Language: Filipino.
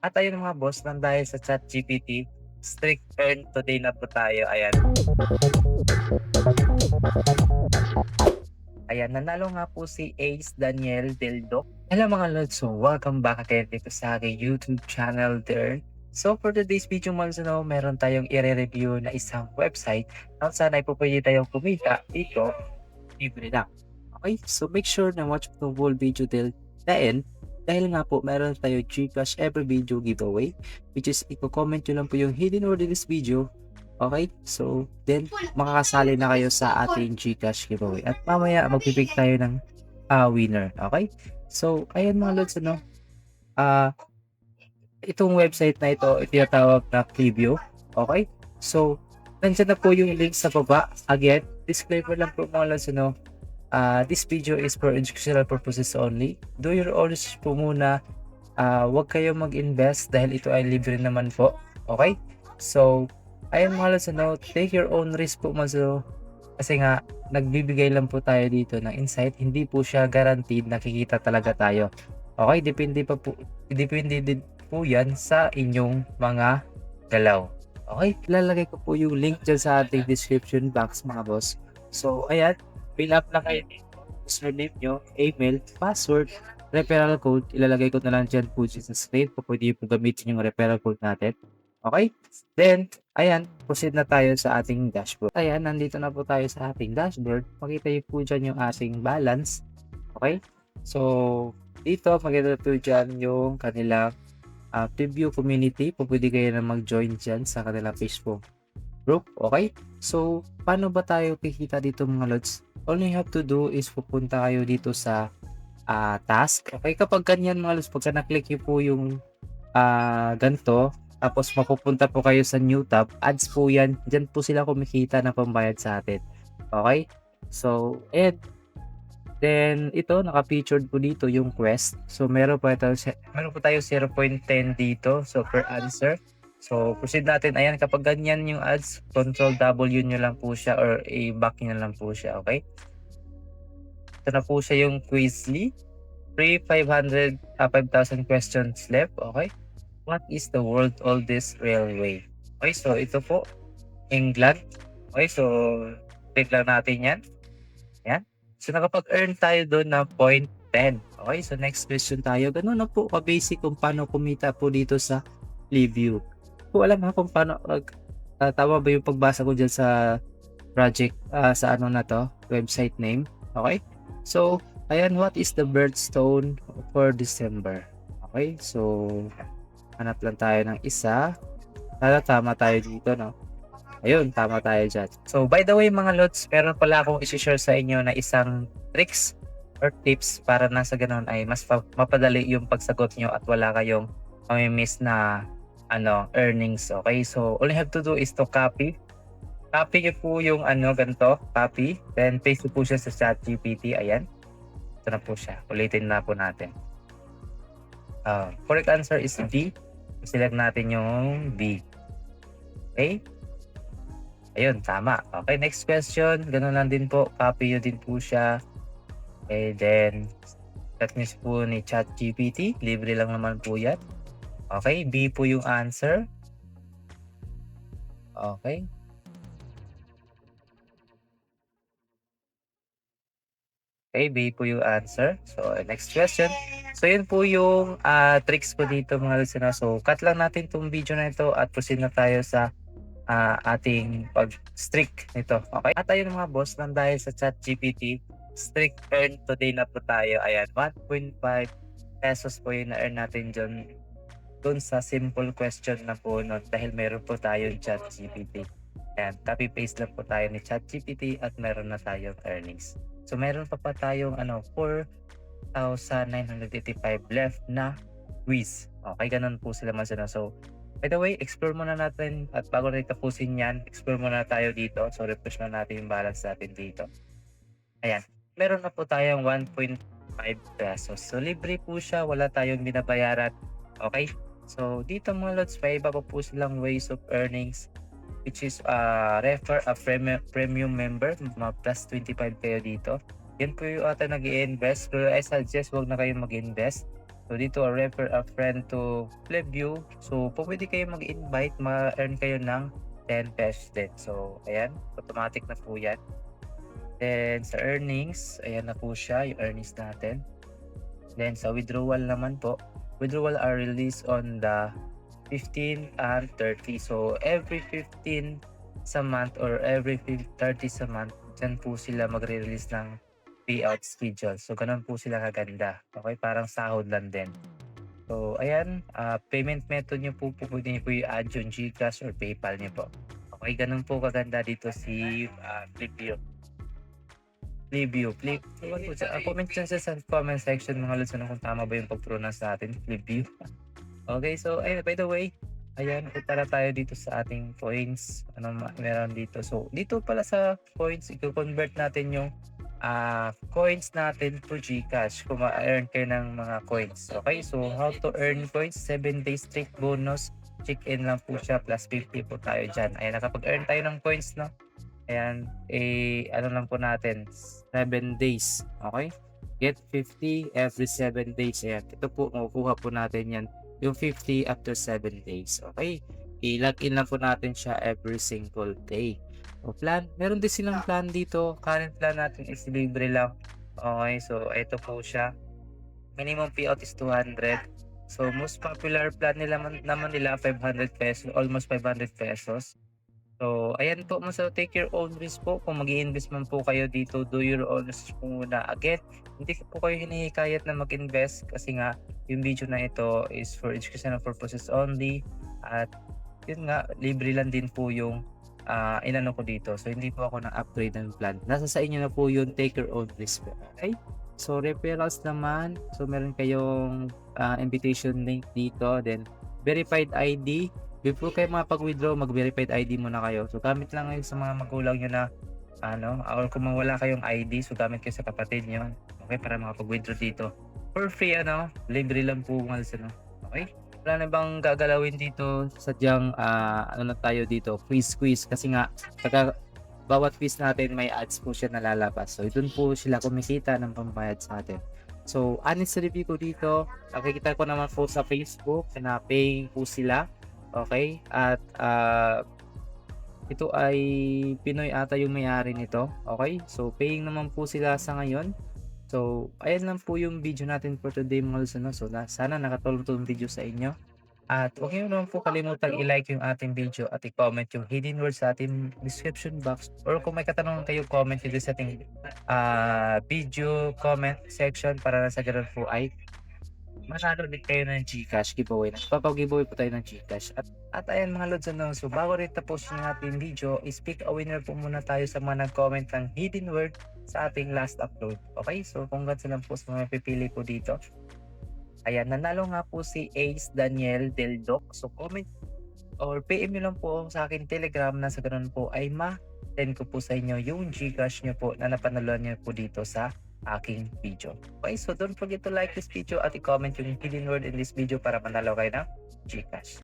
At ayun mga boss, nang dahil sa ChatGPT, strict earn today na po tayo. Ayan. Ayan, nanalo nga po si Ace Daniel Deldo. Hello mga lods, so welcome back again dito sa aking YouTube channel there. So for today's video mga lods, meron tayong i-review na isang website kung saan ay po pwede tayong kumita dito libre lang. Okay, so make sure na watch the whole video till the end dahil nga po meron tayo Gcash every video giveaway which is i-comment nyo lang po yung hidden word in this video. Okay, so then makakasali na kayo sa ating Gcash giveaway at mamaya magpipick tayo ng winner. Okay, so ayan mga lods, ah itong website na ito tinatawag na Preview. Okay, so nandiyan na po yung link sa baba. Again, disclaimer lang po mga lods, this video is for educational purposes only. Do your own research po muna. Huwag kayong mag-invest dahil ito ay libre naman po. Okay? So, ayun mga lods, take your own risk po mga lods. Kasi nga, nagbibigay lang po tayo dito ng insight. Hindi po siya guaranteed na kikita talaga tayo. Okay? Depende din po yan sa inyong mga galaw. Okay? Lalagay ko po yung link dyan sa ating description box mga boss. So, ayan. Fill up na kayo dito. Username nyo, email, password, referral code. Ilalagay ko na lang dyan po sa screen. Pwede po gamitin yung referral code natin. Okay? Then, ayan, proceed na tayo sa ating dashboard. Ayan, nandito na po tayo sa ating dashboard. Makita nyo po dyan yung ating balance. Okay? So, dito, makita po dyan yung kanilang preview community. Pwede kayo na mag-join dyan sa kanilang Facebook group. Okay? So, paano ba tayo kikita dito mga lods? All you have to do is pupunta kayo dito sa task. Okay? Kapag ganyan mga lods, pagka na-click nyo po yung ganito, tapos mapupunta po kayo sa new tab, ads po yan. Diyan po sila kumikita na pambayad sa atin. Okay? So, and then ito naka-featured po dito yung quest. So, meron po tayo 0.10 dito. So, per answer. So, proceed natin. Ayan, kapag ganyan yung ads, control W nyo lang po siya or i-back nyo lang po siya. Okay? Ito na po siya yung Quizly. Free 5,000 questions left. Okay? What is the world oldest railway? Okay, so ito po, England. Okay, so click lang natin yan. Yan. So nakapag-earn tayo doon ng 0.10. Okay, so next question tayo. Ganun na po ka-basic kung paano kumita po dito sa review. Kung alam ha kung paano, tama ba yung pagbasa ko dyan sa project, sa ano na to, website name. Okay, so ayan, what is the birthstone for December? Okay, so hanap lang tayo ng isa. Sana tama tayo dito, no? Ayun, tama tayo dyan. So, by the way mga lods, meron pala akong isi-share sa inyo na isang tricks or tips para na sa ganun ay mas mapadali yung pagsagot nyo at wala kayong mamimiss na earnings. Okay, so all you have to do is to copy. Copy nyo po yung ganito, copy. Then paste po siya sa ChatGPT. Ayan. Ito na po siya. Ulitin na po natin. Correct answer is D. Select natin yung B. Okay? Ayun, tama. Okay, next question. Ganun lang din po. Copy nyo din po siya. Okay, then set nyo po ni ChatGPT. Libre lang naman po yan. Okay, B po yung answer. Okay. Okay, B po yung answer. So, next question. So, yun po yung tricks po dito mga listeners. So, cut lang natin itong video na ito at proceed na tayo sa ating pag-strict nito. Okay? At ayun mga boss, nang dahil sa ChatGPT, strict earn today na po tayo. Ayan, 1.5 pesos po yung na-earn natin dun sa simple question na po nun dahil meron po tayong ChatGPT. Ayan, copy-paste lang po tayo ni ChatGPT at meron na tayong earnings. So, meron pa tayong 4,985 left na quiz. Okay, ganun po sila masana. So, by the way, explore muna natin at bago natin tapusin yan, explore muna tayo dito. So, refresh na natin yung balance natin dito. Ayan, meron na po tayong 1.5 pesos. So, libre po siya. Wala tayong binabayaran. Okay? So, dito mga lods, may iba pa po silang ways of earnings which is refer a premium member, mga plus 25 kayo dito. Yan po yung ata nag-i-invest. Pero I suggest wag na kayo mag-invest So dito, refer a friend to Flipview. So pwede kayo mag-invite, ma-earn kayo ng 10 pesos din. So ayan, automatic na po yan. Then sa earnings, ayan na po siya, yung earnings natin. Then sa withdrawal naman po, withdrawal are released on the 15 and 30. So every 15 sa month or every 30 sa month, dyan po sila magre-release ng payout schedule. So ganun po sila kaganda. Okay, parang sahod lang din. So ayan, payment method nyo po, pwede nyo po i-add yung GCash or PayPal nyo po. Okay, ganun po kaganda dito si Flipview. Comment dyan sa comment section mga lods kung tama ba yung pag-pronounce natin, Flipview. Okay, so ayun, by the way, ayan, punta na tayo dito sa ating coins. Meron dito? So dito pala sa coins, i-convert natin yung coins natin to GCash kung ma-earn kayo ng mga coins. Okay, so how to earn coins? 7 days straight bonus. Check-in lang po siya, plus 50 po tayo dyan. Ayan, nakapag-earn tayo ng coins, no? Ayan, ano lang po natin, 7 days. Okay? Get 50 every 7 days. Ayan, ito po, makukuha po natin yan. Yung 50 after 7 days. Okay? I-log in lang po natin siya every single day. O plan, meron din silang plan dito. Current plan natin is libre lang. Okay, so ito po siya. Minimum payout is 200. So most popular plan nila naman nila 500 pesos, almost 500 pesos. So ayan po, so take your own risk po. Kung mag-i-invest man po kayo dito, do your own risk po muna. Again, hindi po kayo hinihikayat na mag-invest kasi nga yung video na ito is for educational purposes only. At yun nga, libre lang din po yung inano ko dito. So hindi po ako na-upgrade ng plan. Nasa sa inyo na po yun, take your own risk. Okay? So referrals naman, so meron kayong invitation link dito, then verified ID. Before kayo makapag-withdraw, mag-verified ID muna kayo. So gamit lang kayo sa mga magulang nyo na or kung wala kayong ID, so gamit kayo sa kapatid nyo. Okay, para makapag-withdraw dito. For free, libre lang po okay? Wala na bang gagalawin dito? Sadyang na tayo dito, quiz kasi nga bawat quiz natin may ads po siya nalalabas. So doon po sila kumikita ng pambayad sa atin. So honest review ko dito, nakikita ko naman po sa Facebook na paying po sila. Okay? At ito ay Pinoy ata yung may-ari nito. Okay? So paying naman po sila sa ngayon. So ayan lang po yung video natin for today mga lods. So sana nakatulong tong video sa inyo. At huwag niyo naman po kalimutang i-like yung ating video at i-comment yung hidden words sa ating description box. Or kung may katanungan kayo, comment nyo sa ating video comment section para sa ganun po ay manalo din kayo ng GCash giveaway. Papag-giveaway po tayo ng GCash. At ayan mga lods, so bago rin tapusin yung ating video, is-pick a winner po muna tayo sa mga nag-comment ng hidden word sa ating last upload. Okay, so congrats lang po sa mga pipili po dito. Ayan, nanalo nga po si Ace Daniel Del Doc. So comment or PM nyo lang po sa akin Telegram na sa ganun po ay ma-send ko po sa inyo yung GCash nyo po na napanaluan nyo po dito sa aking video. Okay, so don't forget to like this video at i-comment yung hidden word in this video para manalo kayo ng GCash.